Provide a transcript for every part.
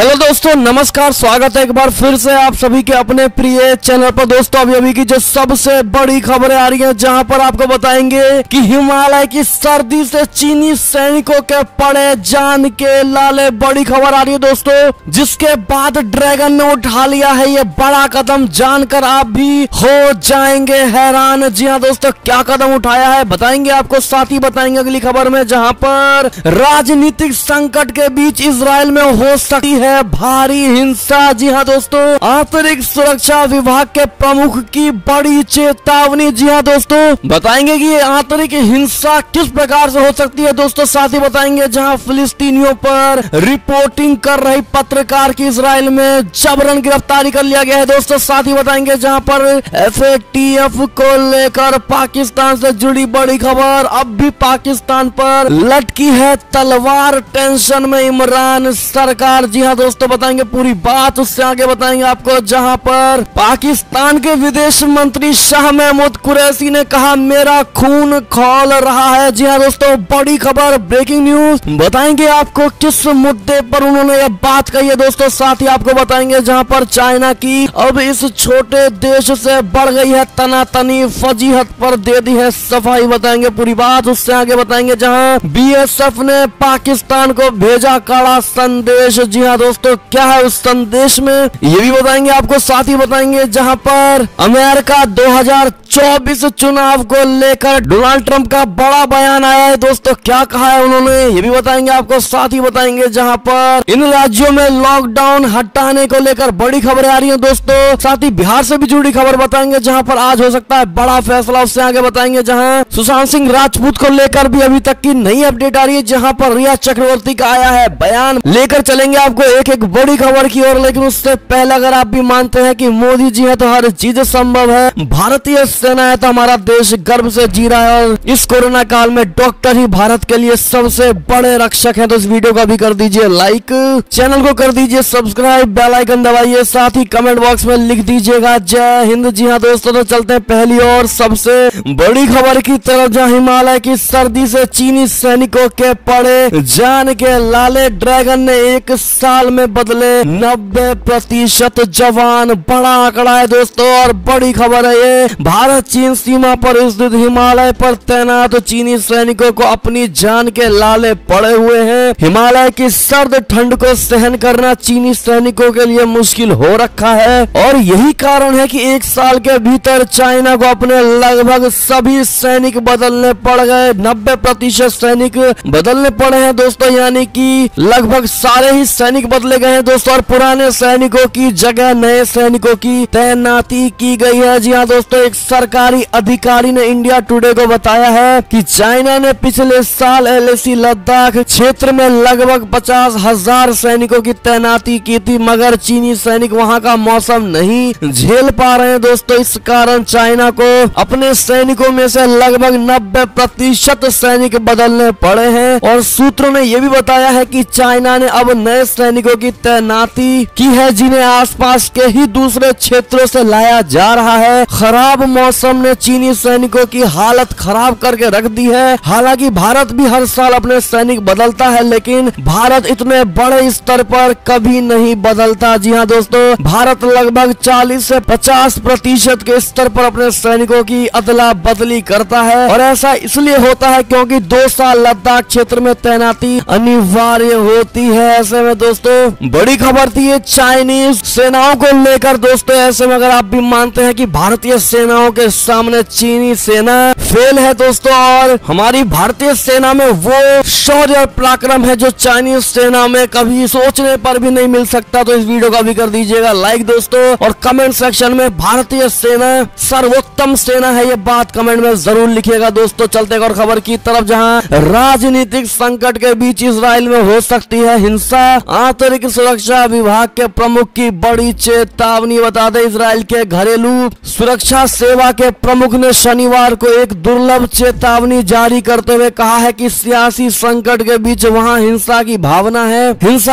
Hello दोस्तों, नमस्कार। स्वागत है एक बार फिर से आप सभी के अपने प्रिय चैनल पर। दोस्तों अभी की जो सबसे बड़ी खबरें आ रही हैं, जहां पर आपको बताएंगे कि हिमालय की सर्दी से चीनी सैनिकों के पड़े जान के लाले। बड़ी खबर आ रही है दोस्तों, जिसके बाद ड्रैगन ने उठा लिया है ये बड़ा कदम। जानकर आप भी हो जाएंगे हैरान। जी हाँ दोस्तों, क्या कदम उठाया है बताएंगे आपको, साथ ही बताएंगे अगली खबर में, जहां पर राजनीतिक संकट के बीच इजराइल में हो सकती है भारी हिंसा। जी हाँ दोस्तों, आंतरिक सुरक्षा विभाग के प्रमुख की बड़ी चेतावनी। जी हाँ दोस्तों, बताएंगे कि ये आंतरिक हिंसा किस प्रकार से हो सकती है दोस्तों। साथ ही बताएंगे जहां फिलिस्तीनियों पर रिपोर्टिंग कर रही पत्रकार की इजराइल में जबरन गिरफ्तारी कर लिया गया है दोस्तों। साथ ही बताएंगे जहां पर FATF को लेकर पाकिस्तान से जुड़ी बड़ी खबर। अब भी पाकिस्तान पर लटकी है तलवार, टेंशन में इमरान सरकार। जी हाँ दोस्तों, बताएंगे पूरी बात, उससे आगे बताएंगे आपको, जहां पर पाकिस्तान के विदेश मंत्री शाह महमूद कुरैशी ने कहा मेरा खून खौल रहा है। जी हाँ दोस्तों, बड़ी खबर, ब्रेकिंग न्यूज। बताएंगे आपको किस मुद्दे पर उन्होंने यह बात कही है दोस्तों। साथ ही आपको बताएंगे जहां पर चाइना की अब इस छोटे देश से बढ़ गई है तनातनी, फजीहत पर दे दी है सफाई। बताएंगे पूरी बात, उससे आगे बताएंगे जहां BSF ने पाकिस्तान को भेजा कड़ा संदेश। जी हाँ दोस्तों, क्या है उस संदेश में ये भी बताएंगे आपको। साथ ही बताएंगे जहां पर अमेरिका 2024 चुनाव को लेकर डोनाल्ड ट्रंप का बड़ा बयान आया है दोस्तों। क्या कहा है उन्होंने ये भी बताएंगे आपको। साथ ही बताएंगे जहां पर इन राज्यों में लॉकडाउन हटाने को लेकर बड़ी खबरें आ रही है दोस्तों। साथ ही बिहार से भी जुड़ी खबर बताएंगे, जहां पर आज हो सकता है बड़ा फैसला। उससे आगे बताएंगे जहां सुशांत सिंह राजपूत को लेकर भी अभी तक की नई अपडेट आ रही है, जहां पर रिया चक्रवर्ती का आया है बयान। लेकर चलेंगे आपको एक बड़ी खबर की ओर, लेकिन उससे पहले अगर आप भी मानते हैं कि मोदी जी है तो हर चीज संभव है, भारतीय सेना है तो हमारा देश गर्व से जी रहा है, और इस कोरोना काल में डॉक्टर ही भारत के लिए सबसे बड़े रक्षक हैं, तो इस वीडियो का भी कर दीजिए लाइक, चैनल को कर दीजिए सब्सक्राइब, बेल आइकन दबाइए, साथ ही कमेंट बॉक्स में लिख दीजिएगा जय हिंद। जी हाँ दोस्तों, तो चलते हैं पहली और सबसे बड़ी खबर की तरफ, जहाँ हिमालय की सर्दी से चीनी सैनिकों के पड़े जान के लाले। ड्रैगन ने एक साल में बदले 90% जवान। बड़ा आंकड़ा है दोस्तों, और बड़ी खबर है ये। भारत चीन सीमा पर स्थित हिमालय पर तैनात चीनी सैनिकों को अपनी जान के लाले पड़े हुए हैं। हिमालय की सर्द ठंड को सहन करना चीनी सैनिकों के लिए मुश्किल हो रखा है, और यही कारण है कि एक साल के भीतर चाइना को अपने लगभग सभी सैनिक बदलने पड़ गए। 90% सैनिक बदलने पड़े हैं दोस्तों, यानी कि लगभग सारे ही सैनिक बदले गए हैं दोस्तों, और पुराने सैनिकों की जगह नए सैनिकों की तैनाती की गई है। जी हाँ दोस्तों, एक सरकारी अधिकारी ने इंडिया टुडे को बताया है कि चाइना ने पिछले साल LAC लद्दाख क्षेत्र में लगभग 50,000 सैनिकों की तैनाती की थी, मगर चीनी सैनिक वहां का मौसम नहीं झेल पा रहे हैं दोस्तों। इस कारण चाइना को अपने सैनिकों में से लगभग 90% सैनिक बदलने पड़े हैं, और सूत्रों ने यह भी बताया है कि चाइना ने अब नए सैनिकों की तैनाती की है, जिन्हें आसपास के ही दूसरे क्षेत्रों से लाया जा रहा है। खराब मौसम ने चीनी सैनिकों की हालत खराब करके रख दी है। हालांकि भारत भी हर साल अपने सैनिक बदलता है, लेकिन भारत इतने बड़े स्तर पर कभी नहीं बदलता। जी हाँ दोस्तों, भारत लगभग 40 से 50% के स्तर पर अपने सैनिकों की अदला बदली करता है, और ऐसा इसलिए होता है क्योंकि 2 साल लद्दाख क्षेत्र में तैनाती अनिवार्य होती है। ऐसे में दोस्तों बड़ी खबर थी ये चाइनीज सेनाओं को लेकर दोस्तों। ऐसे में अगर आप भी मानते हैं कि भारतीय सेनाओं के सामने चीनी सेना फेल है दोस्तों, और हमारी भारतीय सेना में वो शौर्य और पराक्रम है जो चाइनीज सेना में कभी सोचने पर भी नहीं मिल सकता, तो इस वीडियो का भी कर दीजिएगा लाइक दोस्तों, और कमेंट सेक्शन में भारतीय सेना सर्वोत्तम सेना है ये बात कमेंट में जरूर लिखिएगा दोस्तों। चलते एक और खबर की तरफ, जहां राजनीतिक संकट के बीच इजराइल में हो सकती है हिंसा। आंतरिक सुरक्षा विभाग के प्रमुख की बड़ी चेतावनी। बता दें, इजराइल के घरेलू सुरक्षा सेवा सेना के प्रमुख ने शनिवार को एक दुर्लभ चेतावनी जारी करते हुए कहा है कि सियासी संकट के बीच वहां हिंसा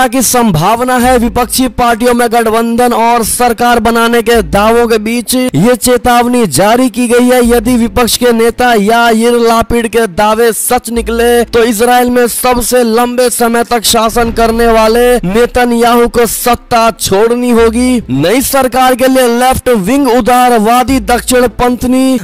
की संभावना है। विपक्षी पार्टियों में गठबंधन और सरकार बनाने के दावों के बीच ये चेतावनी जारी की गई है। यदि विपक्ष के नेता याइर लापिड के दावे सच निकले तो इजराइल में सबसे लंबे समय तक शासन करने वाले नेतन्याहू को सत्ता छोड़नी होगी। नई सरकार के लिए लेफ्ट विंग, उदारवादी, दक्षिणपंथी,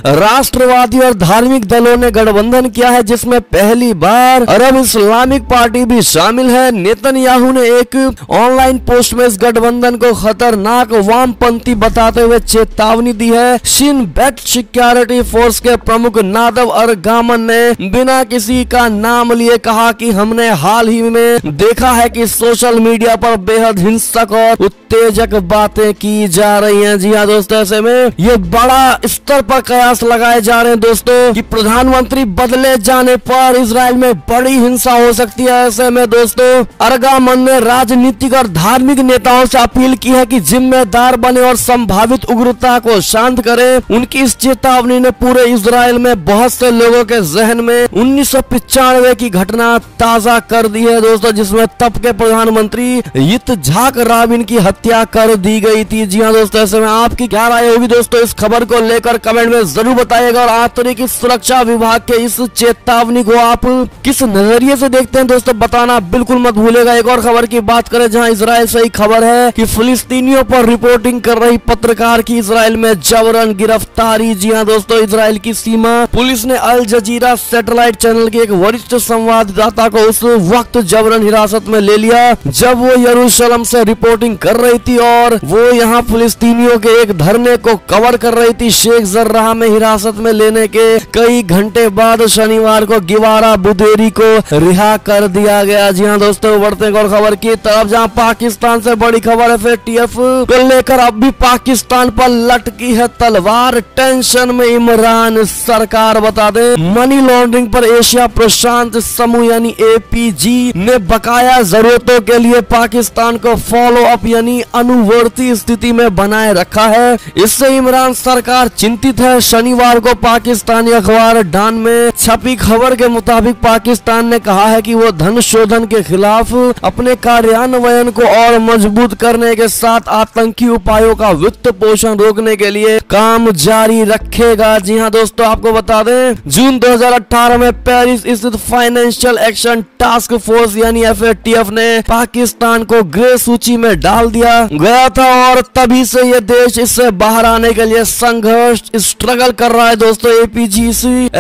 राष्ट्रवादी और धार्मिक दलों ने गठबंधन किया है, जिसमें पहली बार अरब इस्लामिक पार्टी भी शामिल है। नेतन्याहू ने एक ऑनलाइन पोस्ट में इस गठबंधन को खतरनाक वामपंथी बताते हुए चेतावनी दी है। शिन बेट सिक्योरिटी फोर्स के प्रमुख नादव अरगामन ने बिना किसी का नाम लिए कहा कि हमने हाल ही में देखा है कि सोशल मीडिया पर बेहद हिंसक और उत्तेजक बातें की जा रही हैं। जी हाँ दोस्तों, ऐसे में ये बड़ा स्तर पर कयास लगाए जा रहे हैं दोस्तों कि प्रधानमंत्री बदले जाने पर इजराइल में बड़ी हिंसा हो सकती है। ऐसे में दोस्तों अरगामन ने राजनीतिक और धार्मिक नेताओं से अपील की है कि जिम्मेदार बने और संभावित उग्रता को शांत करें। उनकी इस चेतावनी ने पूरे इजराइल में बहुत से लोगों के जहन में 1995 की घटना ताजा कर दी है दोस्तों, जिसमें तब के प्रधानमंत्री यित्जहाक राबिन की हत्या कर दी गई थी। जी हाँ दोस्तों, ऐसे में आपकी क्या राय होगी दोस्तों इस खबर को लेकर कमेंट में जरूर बताइएगा। और आंतरिक सुरक्षा विभाग के इस चेतावनी को आप किस नजरिए से देखते हैं दोस्तों, बताना बिल्कुल मत भूलेगा। एक और खबर की बात करें जहां इजराइल से ही खबर है कि फिलिस्तीनियों पर रिपोर्टिंग कर रही पत्रकार की इजराइल में जबरन गिरफ्तारी। जी हाँ दोस्तों, इजराइल की सीमा पुलिस ने अल जजीरा सैटेलाइट चैनल के एक वरिष्ठ संवाददाता को उस वक्त जबरन हिरासत में ले लिया जब वो यरूशलेम से रिपोर्टिंग कर रही थी और वो यहाँ फिलिस्तीनियों के एक धरने को कवर कर रही थी। शेख जर्राह में हिरासत में लेने के कई घंटे बाद शनिवार को गिवारा बुदेरी को रिहा कर दिया गया। जी हाँ दोस्तों, बढ़ते हैं और खबर की तरफ जहाँ पाकिस्तान से बड़ी खबर है। FATF को लेकर अब भी पाकिस्तान पर लटकी है तलवार, टेंशन में इमरान सरकार। बता दें मनी लॉन्ड्रिंग पर एशिया प्रशांत समूह यानी APG ने बकाया जरूरतों के लिए पाकिस्तान को फॉलो अप यानी अनुवर्ती स्थिति में बनाए रखा है। इससे इमरान सरकार चिंतित है। शनिवार को पाकिस्तानी अखबार डॉन में छपी खबर के मुताबिक पाकिस्तान ने कहा है कि वो धन शोधन के खिलाफ अपने कार्यान्वयन को और मजबूत करने के साथ आतंकी उपायों का वित्त पोषण रोकने के लिए काम जारी रखेगा। जी हाँ दोस्तों, आपको बता दें जून 2018 में पेरिस स्थित फाइनेंशियल एक्शन टास्क फोर्स यानी FATF ने पाकिस्तान को ग्रे सूची में डाल दिया गया था और तभी से ये देश इससे बाहर आने के लिए संघर्ष स्ट्रगल कर रहा है। दोस्तों APG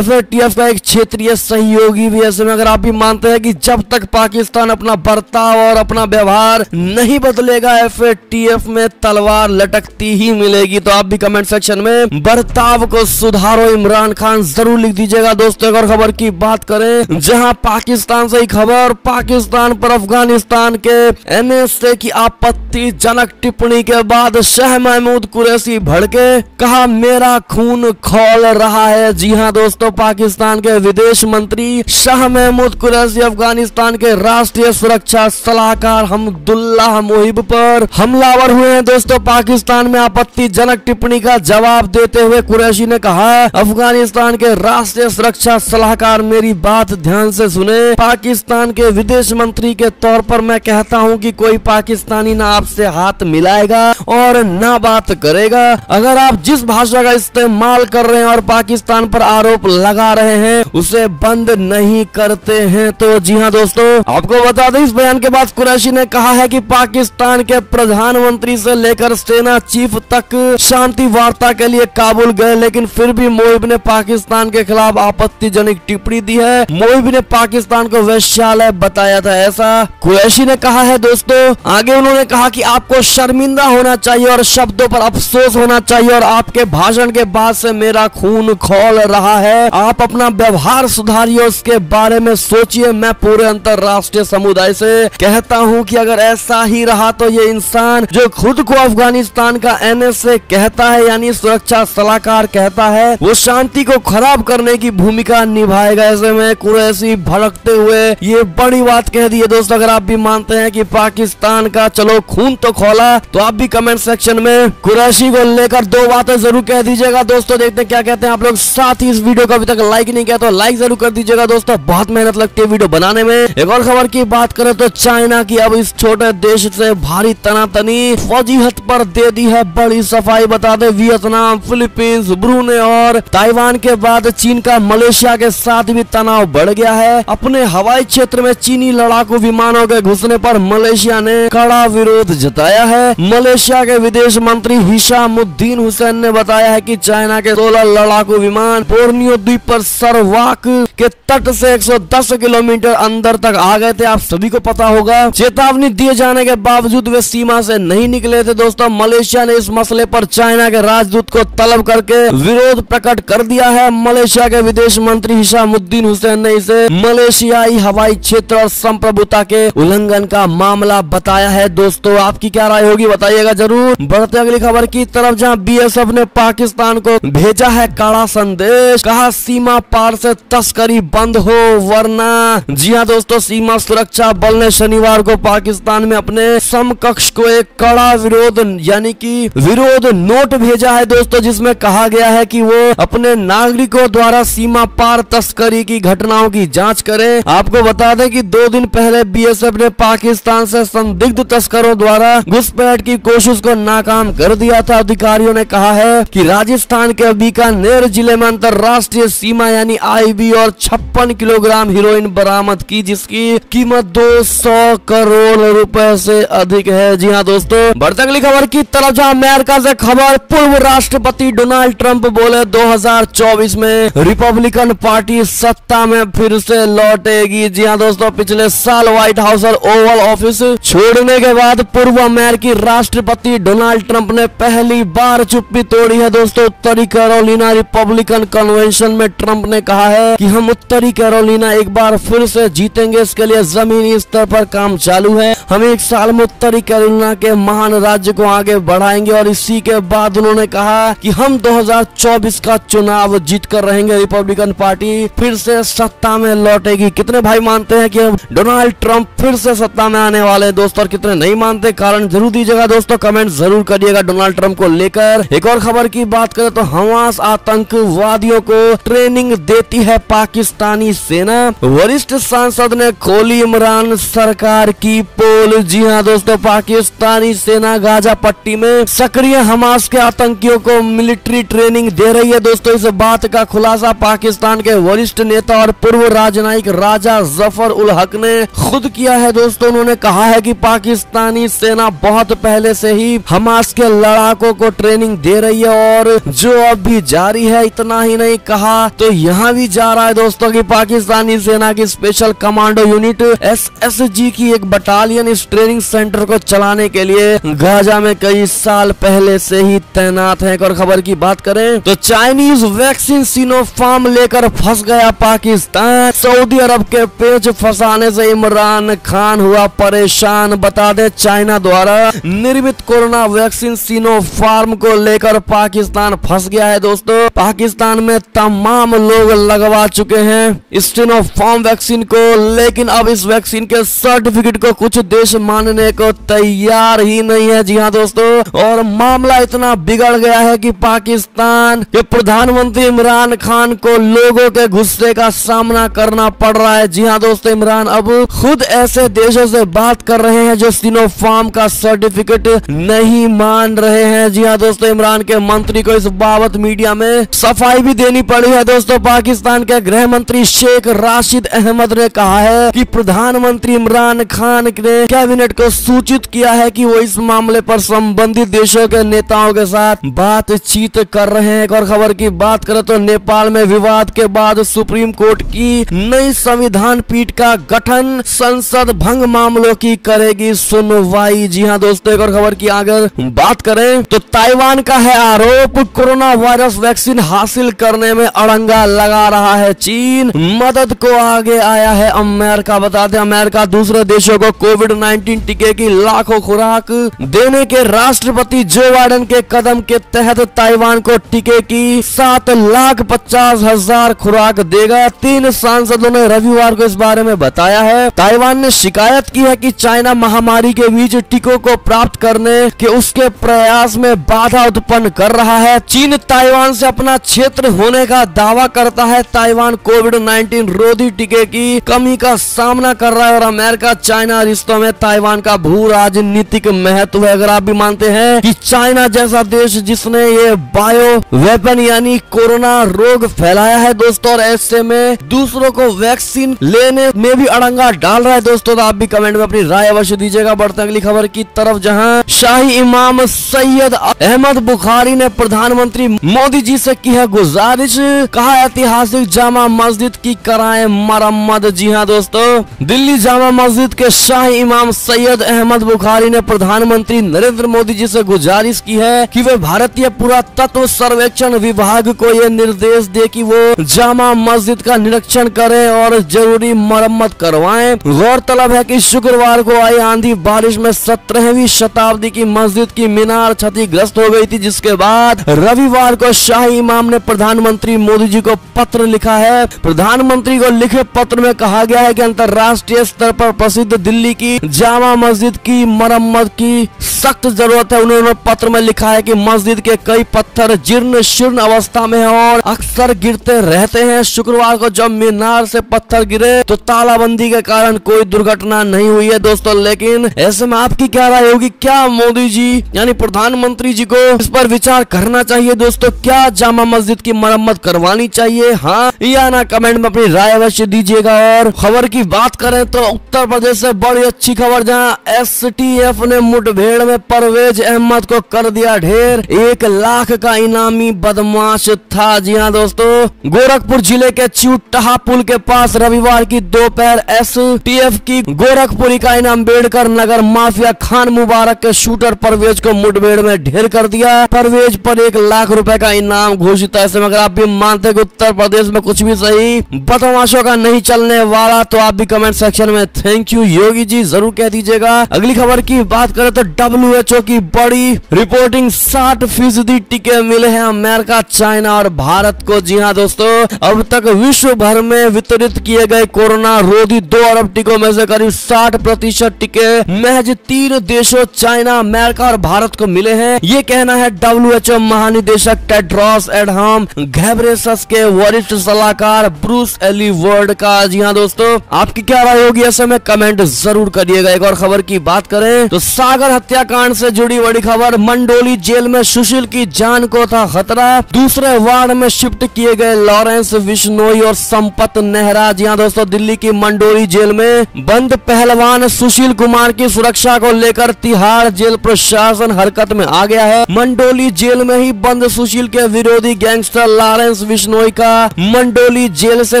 FATF का एक क्षेत्रीय सहयोगी भी। ऐसे में अगर आप भी मानते हैं कि जब तक पाकिस्तान अपना बर्ताव और अपना व्यवहार नहीं बदलेगा FATF में तलवार लटकती ही मिलेगी। तो आप भी कमेंट सेक्शन में बर्ताव को सुधारो इमरान खान जरूर लिख दीजिएगा। दोस्तों एक और खबर की बात करें जहां पाकिस्तान से ही खबर, पाकिस्तान पर अफगानिस्तान के NSA की आपत्तिजनक टिप्पणी के बाद शाह महमूद कुरैशी भड़के, कहा मेरा खून खौल रहा है। जी हां दोस्तों, पाकिस्तान के विदेश मंत्री शाह महमूद कुरैशी अफगानिस्तान के राष्ट्रीय सुरक्षा सलाहकार हमदुल्लाह मोहिब पर हमलावर हुए हैं। दोस्तों पाकिस्तान में आपत्तिजनक टिप्पणी का जवाब देते हुए कुरैशी ने कहा अफगानिस्तान के राष्ट्रीय सुरक्षा सलाहकार मेरी बात ध्यान से सुने। पाकिस्तान के विदेश मंत्री के तौर पर मैं कहता हूं कि कोई पाकिस्तानी ना आपसे हाथ मिलाएगा और ना बात करेगा। अगर आप जिस भाषा का इस्तेमाल कर रहे हैं और पाकिस्तान पर आरोप लगा रहे हैं उसे बंद नहीं करते हैं तो जी हां दोस्तों, आपको बता दें इस बयान के बाद कुरैशी ने कहा है कि पाकिस्तान के प्रधानमंत्री से लेकर सेना चीफ तक शांति वार्ता के लिए काबुल गए, लेकिन फिर भी मोहिब ने पाकिस्तान के खिलाफ आपत्तिजनक टिप्पणी दी है। मोहिब ने पाकिस्तान को वेश्यालय बताया था, ऐसा कुरैशी ने कहा है। दोस्तों आगे उन्होंने कहा कि आपको शर्मिंदा होना चाहिए और शब्दों पर अफसोस होना चाहिए और आपके भाषण के बाद से मेरा खून खौल रहा है। आप अपना व्यवहार सुधारिए, उसके बारे में सोचिए। मैं पूरे अंतरराष्ट्रीय समुदाय से कहता हूं कि अगर ऐसा ही रहा तो ये इंसान जो खुद को अफगानिस्तान का NSA कहता है यानी सुरक्षा सलाहकार कहता है, वो शांति को खराब करने की भूमिका निभाएगा। ऐसे में कुरैशी भड़कते हुए ये बड़ी बात कह दी है। दोस्तों अगर आप भी मानते हैं कि पाकिस्तान का चलो खून तो खौला, तो आप भी कमेंट सेक्शन में कुरैशी को लेकर दो बातें जरूर कह दीजिएगा दोस्तों। देखते हैं क्या कहते हैं आप लोग। साथ ही इस वीडियो को अभी तक लाइक नहीं किया तो लाइक जरूर कर दीजिएगा दोस्तों, बहुत मेहनत लगती है वीडियो बनाने में। एक और खबर की बात करें तो चाइना की अब इस छोटे देश से भारी तनातनी फौजी हद पर दे दी है बड़ी सफाई। बता दे वियतनाम, फिलीपींस, ब्रूने और ताइवान के बाद चीन का मलेशिया के साथ भी तनाव बढ़ गया है। अपने हवाई क्षेत्र में चीनी लड़ाकू विमानों के घुसने पर मलेशिया ने कड़ा विरोध जताया है। मलेशिया के विदेश मंत्री हिशामुद्दीन हुसैन ने बताया है कि चाइना के 16 लड़ाकू विमान बोर्नियो द्वीप पर सरवाक के तट से 110 किलोमीटर अंदर तक आ गए थे। आप सभी को पता होगा। चेतावनी दिए जाने के बावजूद वे सीमा से नहीं निकले थे दोस्तों। मलेशिया ने इस मसले पर चाइना के राजदूत को तलब करके विरोध प्रकट कर दिया है। मलेशिया के विदेश मंत्री हिशामुद्दीन हुसैन ने इसे मलेशियाई हवाई क्षेत्र और संप्रभुता के उल्लंघन का मामला बताया है। दोस्तों आपकी क्या राय होगी बताइएगा जरूर। बढ़ते अगली खबर की तरफ, जहां बीएसएफ ने पाकिस्तान को भेजा है कड़ा संदेश। कहा सीमा पार से तस्करी बंद हो वरना। जी हाँ दोस्तों, सीमा सुरक्षा बल ने शनिवार को पाकिस्तान में अपने समकक्ष को एक कड़ा विरोध यानी कि विरोध नोट भेजा है दोस्तों, जिसमें कहा गया है कि वो अपने नागरिकों द्वारा सीमा पार तस्करी की घटनाओं की जांच करें। आपको बता दें कि 2 दिन पहले बीएसएफ ने पाकिस्तान से संदिग्ध तस्करों द्वारा घुसपैठ की कोशिश को नाकाम कर दिया था। अधिकारियों ने कहा है कि राजस्थान के बीकानेर जिले में अंतर्राष्ट्रीय सीमा यानी आईबी और 56 किलोग्राम हीरोइन बरामद की, जिसकी कीमत 200 करोड़ रुपए से अधिक है। जी हाँ दोस्तों, बढ़ते अगली खबर की तरफ, जहां अमेरिका से खबर। पूर्व राष्ट्रपति डोनाल्ड ट्रंप बोले 2024 में रिपब्लिकन पार्टी सत्ता में फिर से लौटेगी। जी हाँ दोस्तों, पिछले साल व्हाइट हाउस और ओवल ऑफिस छोड़ने के बाद पूर्व अमेरिकी राष्ट्रपति डोनाल्ड ट्रंप ने पहली बार चुप्पी तोड़ी है दोस्तों। उत्तरी कैरोलिना रिपब्लिकन कन्वेंशन में ट्रंप ने कहा है कि हम उत्तरी कैरोलिना एक बार फिर से जीतेंगे, इसके लिए जमीनी स्तर पर काम चालू है। हम 1 साल में उत्तरी कैरोलिना के महान राज्य को आगे बढ़ाएंगे और इसी के बाद उन्होंने कहा कि हम 2024 का चुनाव जीत कर रहेंगे। रिपब्लिकन पार्टी फिर से सत्ता में लौटेगी। कितने भाई मानते हैं कि डोनाल्ड ट्रंप फिर से सत्ता में आने वाले हैं दोस्तों, और कितने नहीं मानते? कारण जरूर दीजिएगा दोस्तों, कमेंट जरूर करिएगा डोनाल्ड ट्रंप को लेकर। एक और खबर की बात करें तो हमास आतंकवादियों को ट्रेनिंग देती है पाकिस्तानी सेना। वरिष्ठ सांसद ने खोली इमरान सरकार की पोल। जी हाँ दोस्तों, पाकिस्तानी सेना गाजा पट्टी में सक्रिय हमास के आतंकियों को मिलिट्री ट्रेनिंग दे रही है दोस्तों। इस बात का खुलासा पाकिस्तान के वरिष्ठ नेता और पूर्व राजनयिक राजा जफर उल हक ने खुद किया है दोस्तों। उन्होंने कहा है कि पाकिस्तानी सेना बहुत पहले से ही हमास के लड़ाकों को ट्रेनिंग दे रही है और जो अब भी जारी है। इतना ही नहीं कहा तो यहाँ भी जा रहा है दोस्तों कि पाकिस्तानी सेना की स्पेशल कमांडो यूनिट SSG की एक बटालियन इस ट्रेनिंग सेंटर को चलाने के लिए गाजा में कई साल पहले से ही तैनात है। और खबर की बात करें तो चाइनीज वैक्सीन सिनोफार्म लेकर फंस गया पाकिस्तान। सऊदी अरब के पेच फंसाने से इमरान खान हुआ परेशान। बता दे चाइना द्वारा निर्मित कोरोना वैक्सीन सिनोफार्म को लेकर पाकिस्तान फंस गया है दोस्तों। पाकिस्तान में तमाम लोग लगवा चुके हैं इस सिनोफार्म वैक्सीन को, लेकिन अब इस वैक्सीन के सर्टिफिकेट को कुछ देश मानने को तैयार ही नहीं है। जी हाँ दोस्तों, और मामला इतना बिगड़ गया है कि पाकिस्तान के प्रधानमंत्री इमरान खान को लोगों के गुस्से का सामना करना पड़ रहा है। जी हाँ दोस्तों, इमरान अब खुद ऐसे देशों से बात कर रहे हैं जो सिनोफार्म का सर्टिफिकेट नहीं मान रहे हैं। जी हाँ दोस्तों, इमरान के मंत्री को इस बाबत मीडिया में सफाई भी देनी पड़ी है दोस्तों। पाकिस्तान के गृह मंत्री शेख राशिद अहमद ने कहा है कि प्रधानमंत्री इमरान खान ने कैबिनेट को सूचित किया है कि वो इस मामले पर संबंधित देशों के नेताओं के साथ बातचीत कर रहे हैं। और खबर की बात करें तो नेपाल में विवाद के बाद सुप्रीम कोर्ट की नई संविधान पीठ का गठन, संसद भंग मामलों की करेगी सुनवाई। जी हाँ दोस्तों, एक और खबर की अगर बात करें तो ताइवान का है आरोप, कोरोना वायरस वैक्सीन हासिल करने में अड़ंगा लगा रहा है चीन। मदद को आगे आया है अमेरिका। बता दें अमेरिका दूसरे देशों को कोविड-19 टीके की लाखों खुराक देने के राष्ट्रपति जो बाइडेन के कदम के तहत ताइवान को टीके की 7,50,000 खुराक देगा। 3 सांसदों ने रविवार को इस बारे में बताया है। ताइवान ने शिकायत की है कि चाइना महामारी के बीच टीकों को प्राप्त करने के उसके प्रयास में बाधा उत्पन्न कर रहा है, चीन ताइवान से अपना क्षेत्र होने का दावा करता है। ताइवान कोविड-19 रोधी टीके की कमी का सामना कर रहा है और अमेरिका चाइना रिश्तों में ताइवान का भू राजनीतिक महत्व है। अगर आप भी मानते हैं कि चाइना जैसा देश जिसने ये बायो वेपन यानी कोरोना रोग फैलाया है दोस्तों, और ऐसे में दूसरों को वैक्सीन लेने में भी अड़ंगा डाल रहा है दोस्तों, तो आप भी कमेंट में अपनी राय अवश्य दीजिएगा। बढ़ते अगली खबर की तरफ, जहां शाही इमाम सैयद अहमद बुखारी ने प्रधानमंत्री मोदी जी से की है गुजारिश, कहा ऐतिहासिक जामा मस्जिद की कराएं मरम्मत। जी हाँ दोस्तों, दिल्ली जामा मस्जिद के शाही इमाम सैयद अहमद बुखारी ने प्रधानमंत्री नरेंद्र मोदी जी से गुजारिश की है कि वे भारतीय पुरातत्व सर्वेक्षण विभाग को ये निर्देश दे कि वो जामा मस्जिद का निरीक्षण करें और जरूरी मरम्मत करवाएं। गौरतलब है कि शुक्रवार को आई आंधी बारिश में 17वीं शताब्दी की मस्जिद की मीनार क्षतिग्रस्त हो गई थी, जिसके बाद रविवार को शाही इमाम ने प्रधानमंत्री मोदी जी को पत्र लिखा है। प्रधानमंत्री को लिखे पत्र में कहा गया है कि अंतर्राष्ट्रीय स्तर पर प्रसिद्ध दिल्ली की जामा मस्जिद की मरम्मत की सख्त जरूरत है। उन्होंने पत्र में लिखा है कि मस्जिद के कई पत्थर जीर्ण शीर्ण अवस्था में है और अक्सर गिरते रहते हैं। शुक्रवार को जब मीनार से पत्थर गिरे तो तालाबंदी के कारण कोई दुर्घटना नहीं हुई है दोस्तों, लेकिन ऐसे में आपकी क्या राय होगी? क्या मोदी जी यानी प्रधानमंत्री जी को इस पर विचार करना चाहिए दोस्तों? क्या जामा मस्जिद की मरम्मत करवानी चाहिए, हाँ या ना? कमेंट में अपनी राय अवश्य दीजिएगा। और खबर की बात करें तो उत्तर प्रदेश से बड़ी अच्छी खबर, जहां STF ने मुठभेड़ में परवेज अहमद को कर दिया ढेर, 1 लाख का इनामी बदमाश था। जी हाँ दोस्तों, गोरखपुर जिले के चिउटहा पुल के पास रविवार की दोपहर STF की गोरखपुरी का अम्बेडकर नगर माफिया खान मुबारक के शूटर परवेज को मुठभेड़ में ढेर कर दिया। परवेज पर 1 लाख रुपए का इनाम घोषित है। ऐसे में अगर आप भी मानते हैं कि उत्तर प्रदेश में कुछ भी सही बदमाशों का नहीं चलने वाला, तो आप भी कमेंट सेक्शन में थैंक यू योगी जी जरूर कह दीजिएगा। अगली खबर की बात करें तो WHO की बड़ी रिपोर्टिंग 60% टीके मिले हैं अमेरिका, चाइना और भारत को। जी हाँ दोस्तों, अब तक विश्व भर में वितरित किए गए कोरोना रोधी 2 अरब टीकों में से करीब 60% टीके महज 3 देशों चाइना, अमेरिका और भारत को मिले हैं। ये कहना है WHO महानिदेशक टेड्रोस एडहाम घेब्रेयेसस के वरिष्ठ सलाहकार ब्रूस एली वर्ड का। जी हाँ दोस्तों, आपकी क्या राय होगी ऐसे में कमेंट जरूर करिएगा। एक और खबर की बात करें तो सागर हत्याकांड से जुड़ी बड़ी खबर, मंडोली जेल में सुशील की जान को था खतरा, दूसरे वार्ड में शिफ्ट किए गए लॉरेंस बिश्नोई और संपत नेहरा। जी हाँ दोस्तों, दिल्ली की मंडोली जेल में बंद पहलवान सुशील कुमार की सुरक्षा को लेकर तिहाड़ जेल प्रशासन हरकत में आ गया है। मंडोली जेल में ही बंद सुशील के विरोधी गैंगस्टर लॉरेंस बिश्नोई का मंडोली जेल से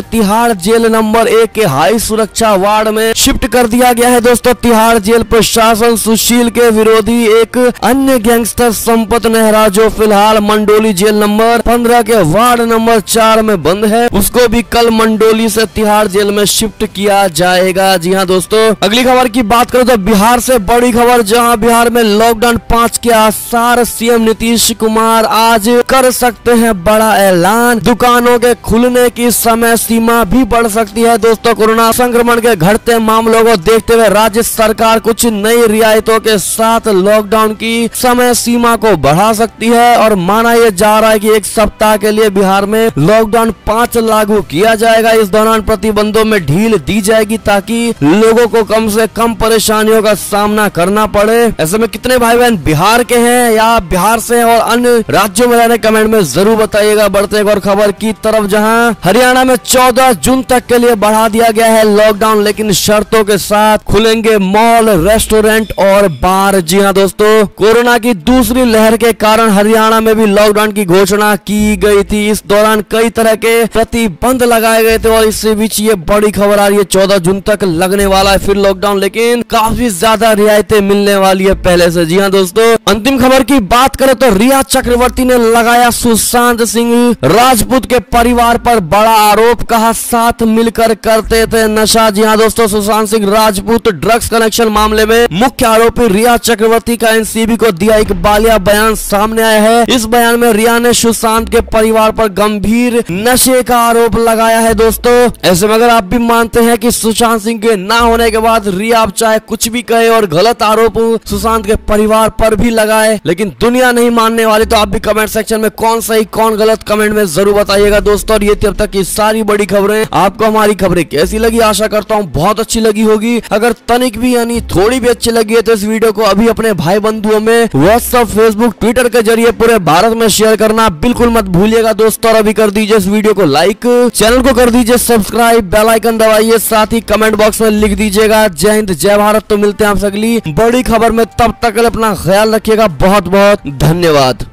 तिहाड़ जेल नंबर 1 के हाई सुरक्षा वार्ड में शिफ्ट कर दिया गया है दोस्तों। तिहाड़ जेल प्रशासन सुशील के विरोधी एक अन्य गैंगस्टर संपत नेहरा, जो फिलहाल मंडोली जेल नंबर 15 के वार्ड नंबर 4 में बंद है, उसको भी कल मंडोली से तिहाड़ जेल में शिफ्ट किया जाएगा। जी हाँ दोस्तों, अगली खबर की बात करें तो बिहार से बड़ी खबर, जहां बिहार में लॉकडाउन 5 के आसार, सीएम नीतीश कुमार आज कर सकते हैं बड़ा ऐलान, दुकानों के खुलने की समय सीमा भी बढ़ सकती है दोस्तों। कोरोना संक्रमण के घटते मामलों को देखते हुए राज्य सरकार कुछ नई रियायतों के साथ लॉकडाउन की समय सीमा को बढ़ा सकती है और माना यह जा रहा है कि 1 सप्ताह के लिए बिहार में लॉकडाउन 5 लागू किया जाएगा। इस दौरान प्रतिबंधों में ढील दी जाएगी ताकि लोगों को कम से कम परेशानियों का सामना करना पड़े। ऐसे में कितने भाई बहन बिहार के हैं या बिहार से और अन्य राज्यों में रहने कमेंट में जरूर बताइएगा। बढ़ते एक और खबर की तरफ, जहां हरियाणा में 14 जून तक के लिए बढ़ा दिया गया है लॉकडाउन, लेकिन शर्तों के साथ खुलेंगे मॉल, रेस्टोरेंट और बार। जी हाँ दोस्तों, कोरोना की दूसरी लहर के कारण हरियाणा में भी लॉकडाउन की घोषणा की गई थी। इस दौरान कई तरह के प्रतिबंध लगाए गए थे और इसी बीच ये बड़ी खबर आ रही है 14 जून तक लगने वाला है फिर लॉकडाउन, लेकिन काफी ज्यादा रियायतें मिलने वाली है पहले से। जी हाँ दोस्तों, अंतिम खबर की बात करें तो रिया चक्रवर्ती ने लगाया सुशांत सिंह राजपूत के परिवार पर बड़ा आरोप, कहा साथ मिलकर करते थे नशा। जी हाँ दोस्तों, सुशांत सिंह राजपूत ड्रग्स कनेक्शन मामले में मुख्य आरोपी रिया चक्रवर्ती का एनसीबी को दिया एक बालिया बयान सामने आया है। इस बयान में रिया ने सुशांत के परिवार पर गंभीर नशे का आरोप लगाया है दोस्तों। ऐसे में अगर आप भी मानते हैं कि सुशांत सिंह के ना होने के बाद रिया आप चाहे कुछ भी कहे और गलत आरोप सुशांत के परिवार पर भी लगाए, लेकिन दुनिया नहीं मानने वाली, तो आप भी कमेंट सेक्शन में कौन सही कौन गलत कमेंट में जरूर बताइएगा दोस्तों। और ये थी अब तक की सारी बड़ी खबरें। आपको हमारी खबरें कैसी लगी, आशा करता हूँ बहुत अच्छी लगी होगी। अगर तनिक भी यानी थोड़ी भी अच्छी लगी है तो इस वीडियो को अभी अपने भाई बंधुओं में व्हाट्सएप, फेसबुक, ट्विटर के जरिए पूरे भारत में शेयर करना बिल्कुल मत भूलिएगा दोस्तों। और अभी कर दीजिए इस वीडियो को लाइक, चैनल को कर दीजिए सब्सक्राइब, बेल आइकन दबाइए, साथ ही कमेंट बॉक्स में लिख दीजिएगा जय हिंद जय भारत। तो मिलते हैं आप अगली बड़ी खबर में, तब तक अपना ख्याल रखिएगा। बहुत बहुत धन्यवाद।